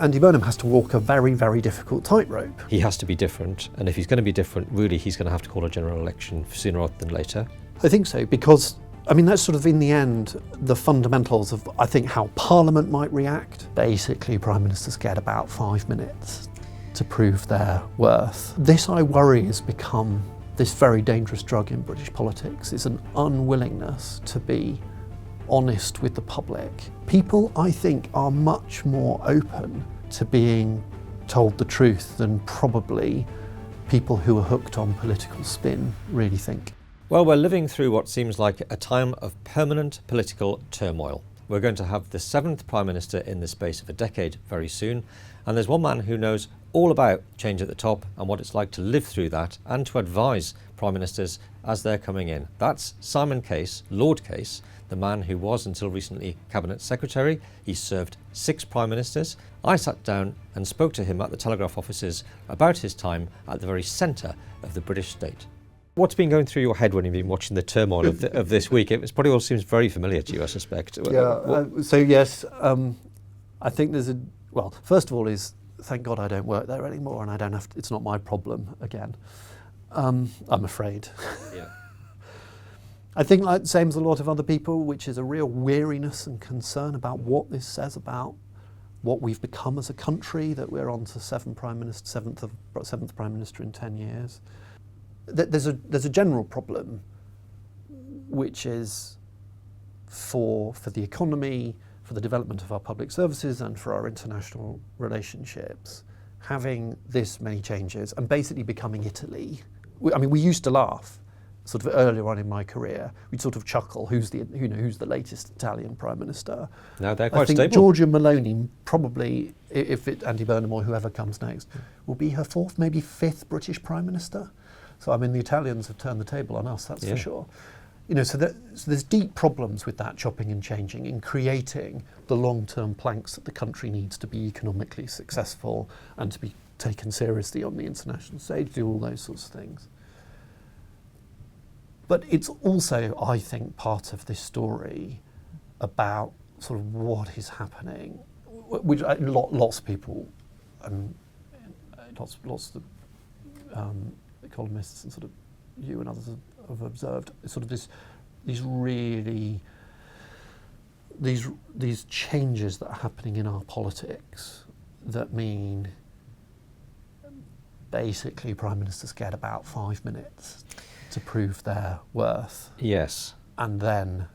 Andy Burnham has to walk a very, very difficult tightrope. He has to be different, and if he's going to be different, really he's going to have to call a general election sooner rather than later. I think so, because that's sort of, in the end, the fundamentals of, I think, how Parliament might react. Basically, Prime Ministers get about 5 minutes to prove their worth. This, I worry, has become this very dangerous drug in British politics. It's an unwillingness to be honest with the public. People, I think, are much more open to being told the truth than probably people who are hooked on political spin really think. Well, we're living through what seems like a time of permanent political turmoil. We're going to have the 7th Prime Minister in the space of a decade very soon, and there's one man who knows all about change at the top and what it's like to live through that and to advise Prime Ministers as they're coming in. That's Simon Case, Lord Case, the man who was until recently Cabinet Secretary. He served 6 Prime Ministers. I sat down and spoke to him at the Telegraph offices about his time at the very centre of the British state. What's been going through your head when you've been watching the turmoil of this week? It probably all seems very familiar to you, I suspect. So yes, I think there's first of all is, thank God I don't work there anymore and I don't have to, it's not my problem again. I'm afraid. Yeah. I think, like same as a lot of other people, which is a real weariness and concern about what this says about what we've become as a country, that we're on to seventh Prime Minister in 10 years. There's a general problem, which is for the economy, for the development of our public services and for our international relationships, having this many changes and basically becoming Italy. We used to laugh sort of earlier on in my career. We'd sort of chuckle, who's the latest Italian Prime Minister? Now they're quite I think stable. Giorgia Meloni, probably, if Andy Burnham or whoever comes next, will be her 4th, maybe 5th British Prime Minister. So the Italians have turned the table on us, that's for sure. So there's deep problems with that chopping and changing in creating the long-term planks that the country needs to be economically successful and to be taken seriously on the international stage, do all those sorts of things. But it's also, I think, part of this story about sort of what is happening, which lots of people, lots of economists and sort of you and others have observed, sort of these changes that are happening in our politics that mean basically Prime Ministers get about 5 minutes to prove their worth. Yes. And then,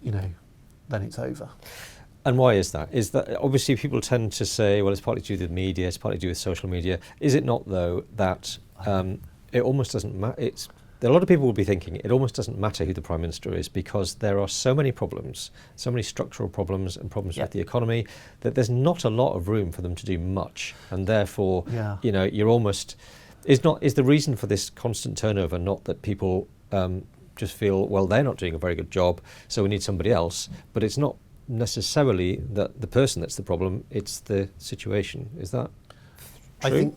then it's over. And why is that? Is that obviously people tend to say, well, it's partly to do with media, it's partly to do with social media. Is it not, though, that it almost doesn't matter? A lot of people will be thinking it almost doesn't matter who the Prime Minister is because there are so many problems, so many structural problems and problems with the economy that there's not a lot of room for them to do much. And therefore, you're almost... Is the reason for this constant turnover not that people just feel, well, they're not doing a very good job, so we need somebody else, but it's not necessarily the person that's the problem, it's the situation. Is that true?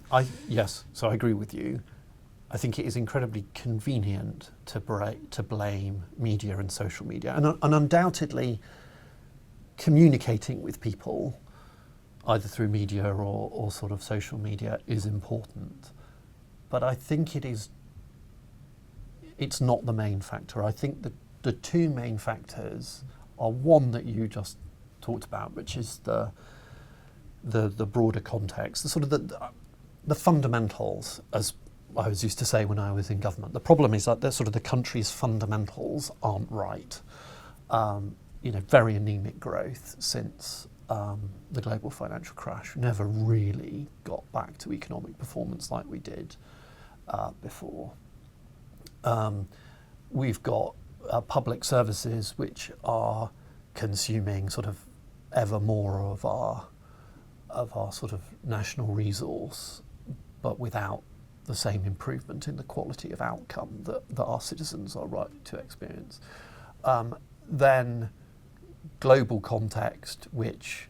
Yes, so I agree with you. I think it is incredibly convenient to blame media and social media, and undoubtedly communicating with people either through media or sort of social media is important. But I think it's not the main factor. I think the 2 main factors are one that you just talked about, which is the broader context, the sort of the fundamentals, as I was used to say when I was in government. The problem is that the country's fundamentals aren't right. Very anemic growth since the global financial crash. We never really got back to economic performance like we did before. We've got public services which are consuming sort of ever more of our sort of national resource, but without the same improvement in the quality of outcome that our citizens are right to experience. Then global context, which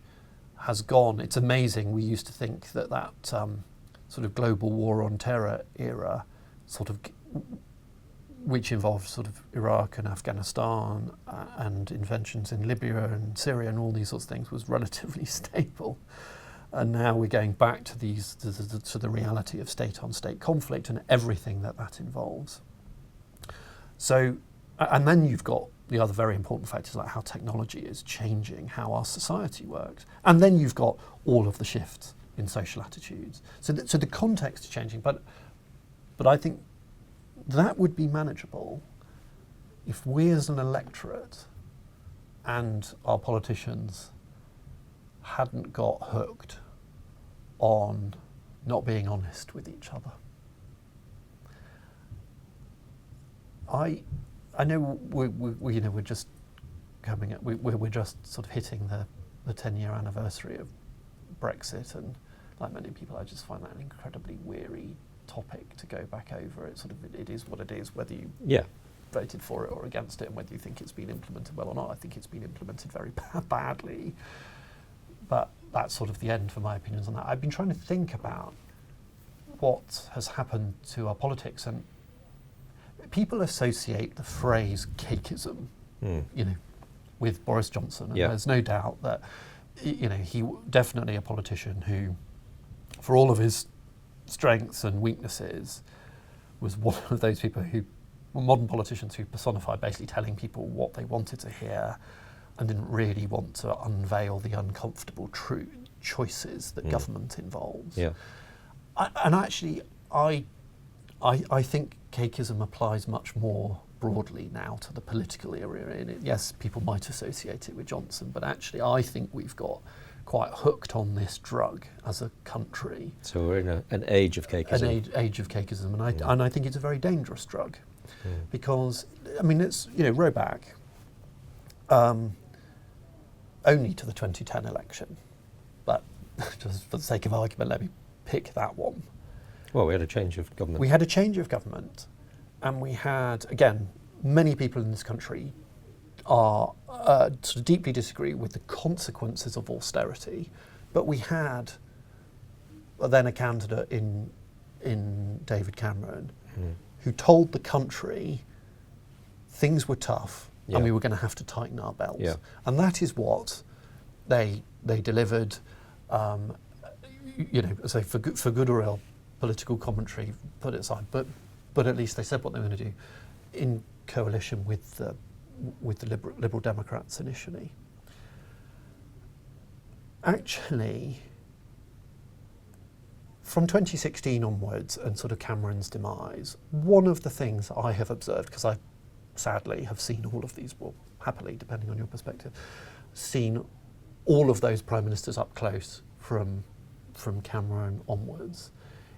has gone, it's amazing, we used to think that sort of global war on terror era, which involved sort of Iraq and Afghanistan and interventions in Libya and Syria and all these sorts of things, was relatively stable. And now we're going back to to the reality of state-on-state conflict and everything that involves. So, and then you've got the other very important factors like how technology is changing how our society works. And then you've got all of the shifts in social attitudes. So the context is changing, but I think that would be manageable if we as an electorate and our politicians hadn't got hooked on not being honest with each other. I know we're just coming at, we're just sort of hitting the 10-year anniversary of Brexit, and like many people, I just find that an incredibly weary topic to go back over. It is what it is, whether you voted for it or against it, and whether you think it's been implemented well or not. I think it's been implemented very badly, but that's sort of the end for my opinions on that. I've been trying to think about what has happened to our politics, and people associate the phrase cakeism, with Boris Johnson, and there's no doubt that, he definitely a politician who, for all of his strengths and weaknesses, was one of those people who, modern politicians who personified basically telling people what they wanted to hear and didn't really want to unveil the uncomfortable true choices that government involves. Yeah. I think cakeism applies much more broadly now to the political era. In it, yes, people might associate it with Johnson, but actually I think we've got quite hooked on this drug as a country. So we're in an age of cakeism. An age of cakeism, and I think it's a very dangerous drug, because it's row back only to the 2010 election, but just for the sake of argument, let me pick that one. Well, we had a change of government. We had a change of government, and we had, again, many people in this country are sort of deeply disagree with the consequences of austerity, but we had then a candidate in David Cameron who told the country things were tough and we were going to have to tighten our belts. Yeah. And that is what they delivered, so for good or ill, political commentary put it aside, but at least they said what they were going to do in coalition with the Liberal Democrats initially. Actually, from 2016 onwards and sort of Cameron's demise, one of the things I have observed, because I sadly have seen all of these, well, happily, depending on your perspective, seen all of those prime ministers up close from Cameron onwards,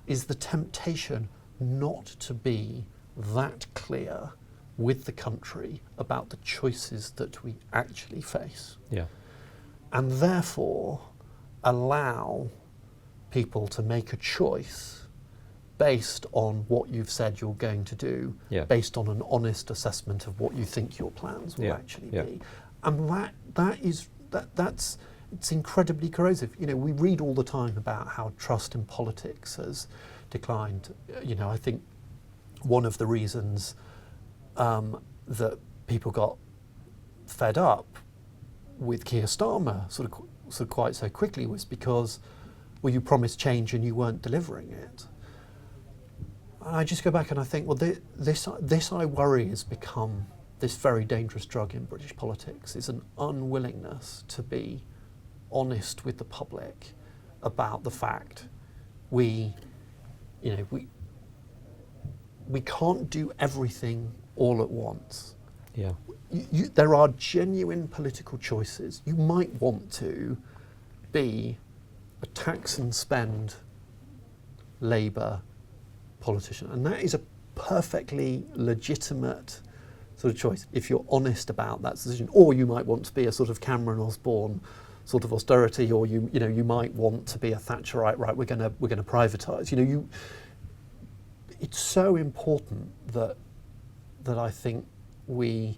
is the temptation not to be that clear with the country about the choices that we actually face. Yeah. And therefore allow people to make a choice based on what you've said you're going to do, based on an honest assessment of what you think your plans will actually be. And that's it's incredibly corrosive. We read all the time about how trust in politics has declined. I think one of the reasons that people got fed up with Keir Starmer sort of quite so quickly was because, well, you promised change and you weren't delivering it. And I just go back and I think, well, this I worry has become this very dangerous drug in British politics, is an unwillingness to be honest with the public about the fact we can't do everything all at once. Yeah. There are genuine political choices. You might want to be a tax and spend Labour politician, and that is a perfectly legitimate sort of choice if you're honest about that decision. Or you might want to be a sort of Cameron Osborne sort of austerity, or you might want to be a Thatcherite. Right, we're going to privatise. It's so important that I think we,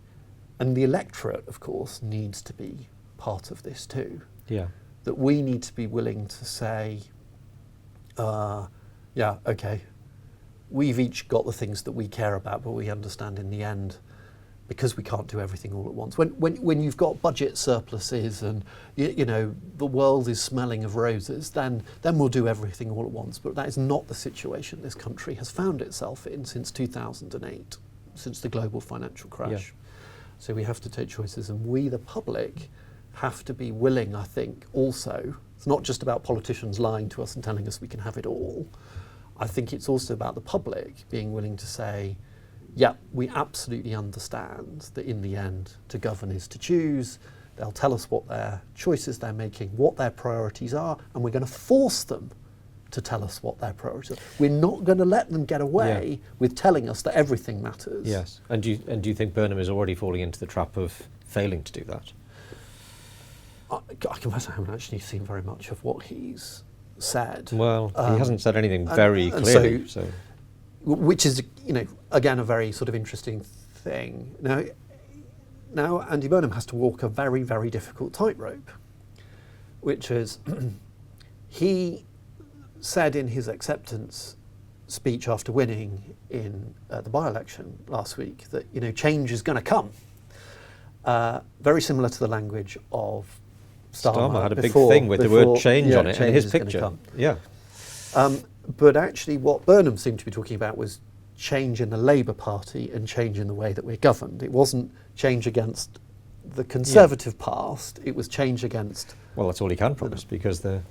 and the electorate, of course, needs to be part of this too. Yeah. That we need to be willing to say, okay, we've each got the things that we care about, but we understand in the end because we can't do everything all at once. When you've got budget surpluses and you know the world is smelling of roses, then we'll do everything all at once. But that is not the situation this country has found itself in since 2008, since the global financial crash. Yeah. So we have to take choices, and we, the public, have to be willing, I think, also. It's not just about politicians lying to us and telling us we can have it all. I think it's also about the public being willing to say, yeah, we absolutely understand that in the end, to govern is to choose. They'll tell us what their choices they're making, what their priorities are, and we're going to force them to tell us what their priorities are. We're not going to let them get away with telling us that everything matters. Yes. And do you think Burnham is already falling into the trap of failing to do that? I confess I haven't actually seen very much of what he's said. Well, he hasn't said anything very clearly. So, which is, you know, again, a very sort of interesting thing. Now Andy Burnham has to walk a very, very difficult tightrope, which is he said in his acceptance speech after winning in the by-election last week that, you know, change is going to come. Very similar to the language of Starmer had a big thing with the word change on it in his picture. Yeah. But actually what Burnham seemed to be talking about was change in the Labour Party and change in the way that we're governed. It wasn't change against the Conservative past, it was change against... Well, that's all he can promise because they're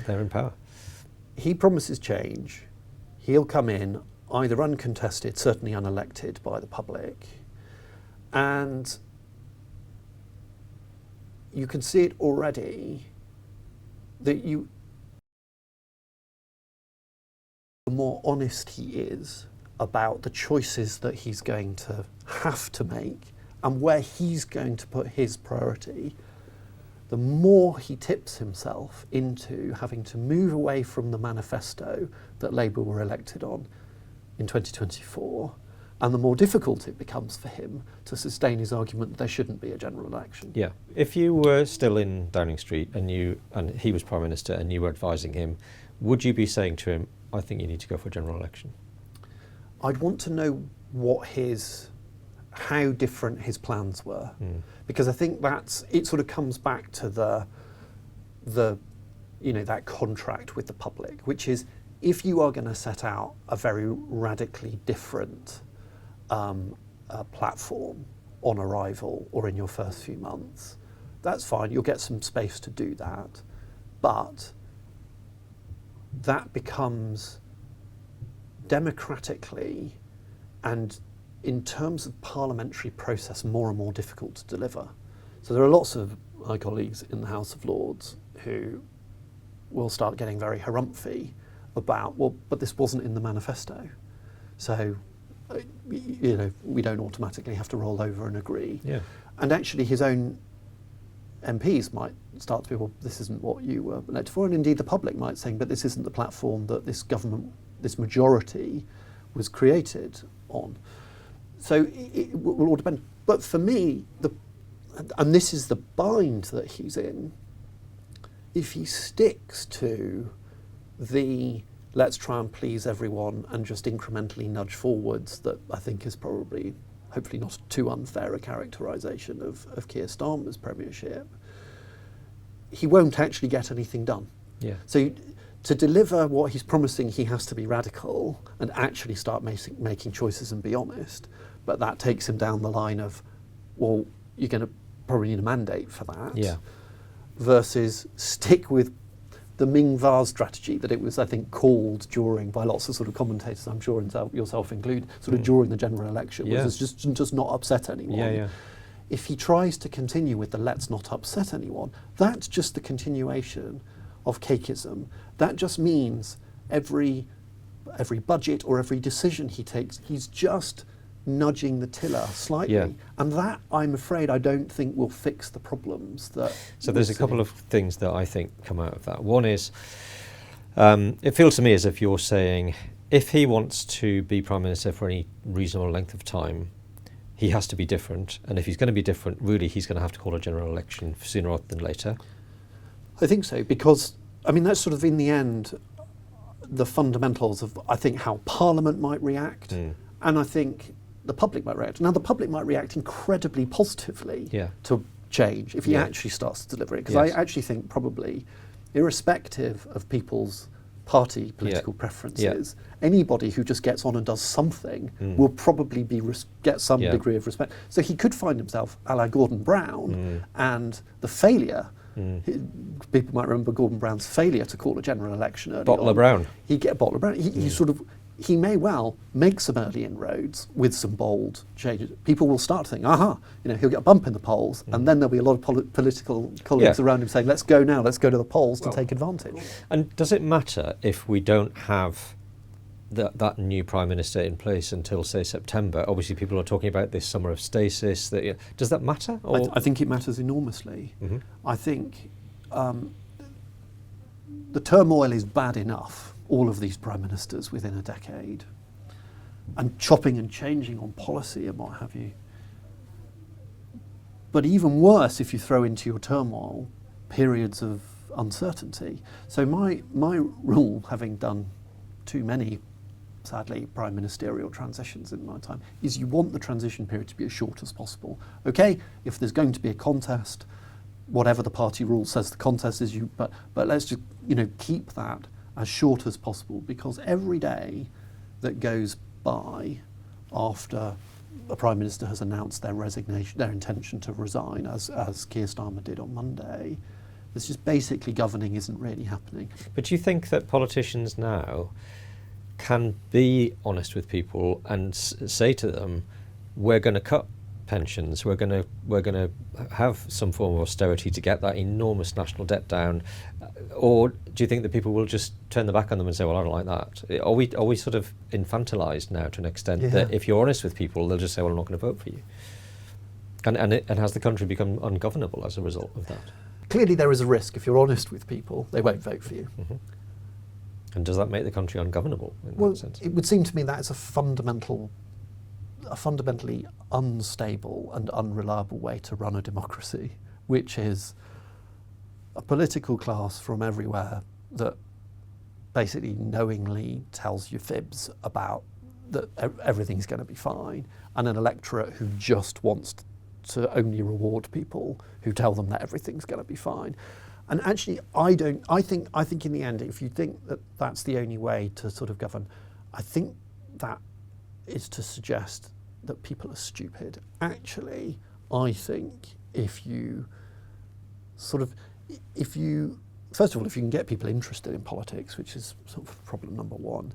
in power. He promises change. He'll come in either uncontested, certainly unelected by the public, and you can see it already that the more honest he is about the choices that he's going to have to make and where he's going to put his priority, the more he tips himself into having to move away from the manifesto that Labour were elected on in 2024, and the more difficult it becomes for him to sustain his argument that there shouldn't be a general election. Yeah. If you were still in Downing Street and he was Prime Minister and you were advising him, would you be saying to him, I think you need to go for a general election? I'd want to know how different his plans were, because I think it sort of comes back to the that contract with the public, which is if you are going to set out a very radically different platform on arrival or in your first few months, that's fine, you'll get some space to do that, but that becomes democratically and in terms of parliamentary process more and more difficult to deliver. So there are lots of my colleagues in the House of Lords who will start getting very harumphy about, well, but this wasn't in the manifesto. So, we don't automatically have to roll over and agree. Yeah. And actually his own MPs might start to be, well, this isn't what you were elected for, and indeed the public might say, but this isn't the platform that this government, this majority was created on. So it will all depend. But for me, and this is the bind that he's in, if he sticks to the let's try and please everyone and just incrementally nudge forwards, that I think is probably, hopefully not too unfair a characterisation of Keir Starmer's premiership, he won't actually get anything done. Yeah. So to deliver what he's promising, he has to be radical and actually start making choices and be honest. But that takes him down the line of, well, you're going to probably need a mandate for that. Yeah. Versus stick with the Ming Vase strategy that it was, I think, called by lots of sort of commentators, I'm sure yourself included, sort of during the general election, was just not upset anyone. Yeah, yeah. If he tries to continue with the let's not upset anyone, that's just the continuation of cakeism. That just means every budget or every decision he takes, he's just nudging the tiller slightly. Yeah. And that, I'm afraid, I don't think will fix the problems that... So there's a couple of things that I think come out of that. One is, it feels to me as if you're saying, if he wants to be Prime Minister for any reasonable length of time, he has to be different. And if he's going to be different, really, he's going to have to call a general election sooner rather than later. I think so, because, I mean, that's sort of, in the end, the fundamentals of, I think, how Parliament might react. And I think the public might react. Now, the public might react incredibly positively to change if he actually starts to deliver it. Because I actually think probably, irrespective of people's party political preferences, anybody who just gets on and does something will probably get some degree of respect. So he could find himself a la Gordon Brown, and the failure. People might remember Gordon Brown's failure to call a general election early Bottler Brown. He get Bottler Brown. He may well make some early inroads with some bold changes. People will start to think, he'll get a bump in the polls, and then there'll be a lot of political colleagues around him saying, let's go now, let's go to the polls to take advantage. And does it matter if we don't have that new Prime Minister in place until, say, September? Obviously, people are talking about this summer of stasis. Does that matter? Or? I think it matters enormously. I think the turmoil is bad enough, all of these prime ministers within a decade, and chopping and changing on policy and what have you. But even worse if you throw into your turmoil periods of uncertainty. So my rule, having done too many, sadly, prime ministerial transitions in my time, is you want the transition period to be as short as possible. Okay, if there's going to be a contest, whatever the party rule says the contest is, but let's just keep that as short as possible, because every day that goes by after a Prime Minister has announced their resignation, their intention to resign, as Keir Starmer did on Monday, it's just basically governing isn't really happening. But do you think that politicians now can be honest with people and say to them, we're going to cut pensions, we're going to have some form of austerity to get that enormous national debt down, or do you think that people will just turn their back on them and say, well, I don't like that? Are we sort of infantilized now to an extent that if you're honest with people, they'll just say, well, I'm not going to vote for you? And has the country become ungovernable as a result of that? Clearly there is a risk. If you're honest with people, they won't vote for you. And does that make the country ungovernable in that sense? It would seem to me that is a fundamentally unstable and unreliable way to run a democracy, which is a political class from everywhere that basically knowingly tells you fibs about that everything's going to be fine, and an electorate who just wants to only reward people who tell them that everything's going to be fine. And actually, I think in the end, if you think that that's the only way to sort of govern, I think that is to suggest that people are stupid. Actually, I think if you first of all, if you can get people interested in politics, which is sort of problem number one,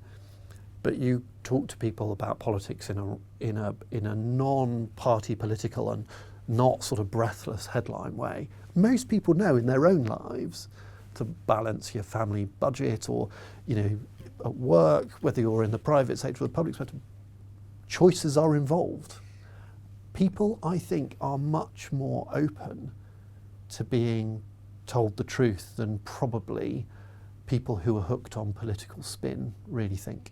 but you talk to people about politics in a non-party political and not sort of breathless headline way, most people know in their own lives to balance your family budget or, at work, whether you're in the private sector or the public sector, choices are involved. People, I think, are much more open to being told the truth than probably people who are hooked on political spin really think.